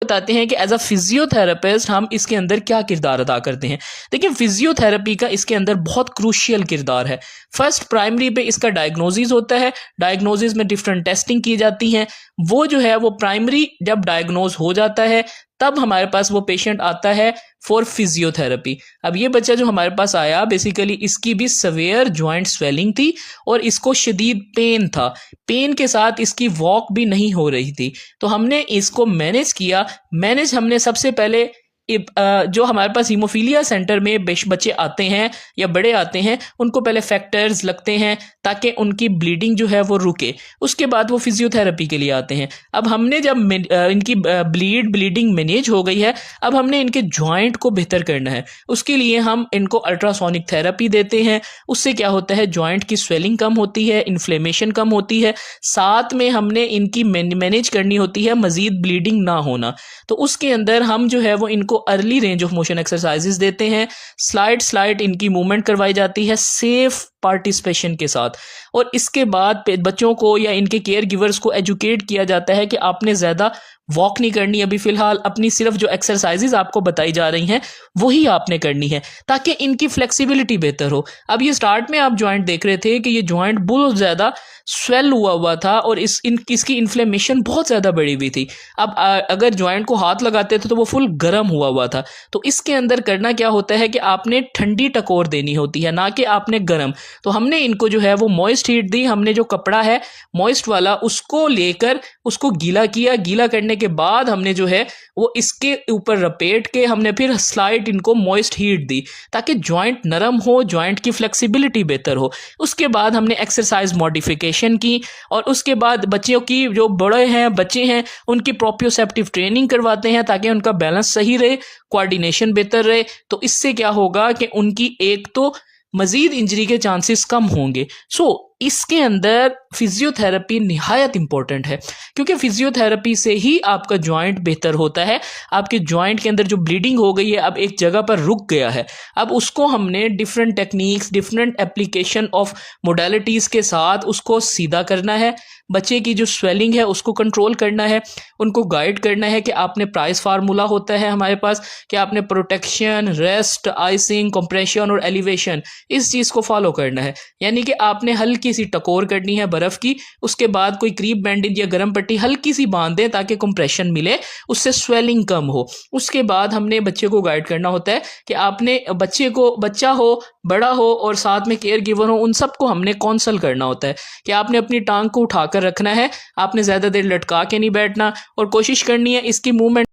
बताते हैं कि एज अ फिजियोथेरेपिस्ट हम इसके अंदर क्या किरदार अदा करते हैं। देखिए, फिजियोथेरेपी का इसके अंदर बहुत क्रूशियल किरदार है। फर्स्ट प्राइमरी पे इसका डायग्नोसिस होता है, डायग्नोसिस में डिफरेंट टेस्टिंग की जाती हैं। वो जो है वो प्राइमरी जब डायग्नोज हो जाता है तब हमारे पास वो पेशेंट आता है फॉर फिजियोथेरेपी। अब ये बच्चा जो हमारे पास आया, बेसिकली इसकी भी सवेयर जॉइंट स्वेलिंग थी और इसको शदीद पेन था। पेन के साथ इसकी वॉक भी नहीं हो रही थी। तो हमने इसको मैनेज किया। हमने सबसे पहले जो हमारे पास हीमोफीलिया सेंटर में बच्चे आते हैं या बड़े आते हैं, उनको पहले फैक्टर्स लगते हैं ताकि उनकी ब्लीडिंग जो है वो रुके। उसके बाद वो फिजियोथेरेपी के लिए आते हैं। अब हमने जब इनकी ब्लीडिंग मैनेज हो गई है, अब हमने इनके जॉइंट को बेहतर करना है। उसके लिए हम इनको अल्ट्रासोनिक थेरेपी देते हैं। उससे क्या होता है, जॉइंट की स्वेलिंग कम होती है, इन्फ्लेमेशन कम होती है। साथ में हमने इनकी मैनेज करनी होती है मजीद ब्लीडिंग ना होना। तो उसके अंदर हम जो है वो इनको early range of motion exercises देते हैं। स्लाइड इनकी मूवमेंट करवाई जाती है सेफ पार्टिसिपेशन के साथ। और इसके बाद बच्चों को या इनके केयर गिवर्स को एजुकेट किया जाता है कि आपने ज़्यादा वॉक नहीं करनी, अभी फ़िलहाल अपनी सिर्फ जो एक्सरसाइजेज आपको बताई जा रही हैं वही आपने करनी है ताकि इनकी फ्लेक्सिबिलिटी बेहतर हो। अब ये स्टार्ट में आप जॉइंट देख रहे थे कि ये जॉइंट बहुत ज़्यादा स्वेल हुआ था और इसकी इन्फ्लेमेशन बहुत ज़्यादा बढ़ी हुई थी। अब अगर जॉइंट को हाथ लगाते थे तो वो फुल गर्म हुआ था। तो इसके अंदर करना क्या होता है कि आपने ठंडी टकोर देनी होती है, ना कि आपने गर्म। तो हमने इनको जो है वो मॉइस्ट हीट दी। हमने जो कपड़ा है मॉइस्ट वाला उसको लेकर उसको गीला किया। गीला करने के बाद हमने जो है वो इसके ऊपर लपेट के हमने फिर स्लाइड इनको मॉइस्ट हीट दी ताकि जॉइंट नरम हो, जॉइंट की फ्लेक्सिबिलिटी बेहतर हो। उसके बाद हमने एक्सरसाइज मॉडिफिकेशन की और उसके बाद बच्चों की जो बच्चे हैं उनकी प्रोप्रियोसेप्टिव ट्रेनिंग करवाते हैं ताकि उनका बैलेंस सही रहे, कोऑर्डिनेशन बेहतर रहे। तो इससे क्या होगा कि उनकी एक तो मजीद इंजरी के चांसेस कम होंगे। इसके अंदर फिजियोथेरेपी निहायत इंपॉर्टेंट है क्योंकि फिजियोथेरेपी से ही आपका जॉइंट बेहतर होता है। आपके जॉइंट के अंदर जो ब्लीडिंग हो गई है, अब एक जगह पर रुक गया है, अब उसको हमने different techniques, different application of modalities के साथ उसको सीधा करना है। बच्चे की जो स्वेलिंग है उसको कंट्रोल करना है, उनको गाइड करना है कि आपने प्राइस फार्मूला होता है हमारे पास कि आपने प्रोटेक्शन, रेस्ट, आइसिंग, कंप्रेशन और एलिवेशन, इस चीज़ को फॉलो करना है। यानी कि आपने हल्की सी टकोर करनी है बर्फ़ की, उसके बाद कोई क्रीप बैंडेज या गर्म पट्टी हल्की सी बांध दें ताकि कंप्रेशन मिले, उससे स्वेलिंग कम हो। उसके बाद हमने बच्चे को गाइड करना होता है कि आपने बच्चा हो, बड़ा हो और साथ में केयर गिवर हो, उन सबको हमने काउंसल करना होता है कि आपने अपनी टांग को उठाकर रखना है, आपने ज़्यादा देर लटका के नहीं बैठना और कोशिश करनी है इसकी मूवमेंट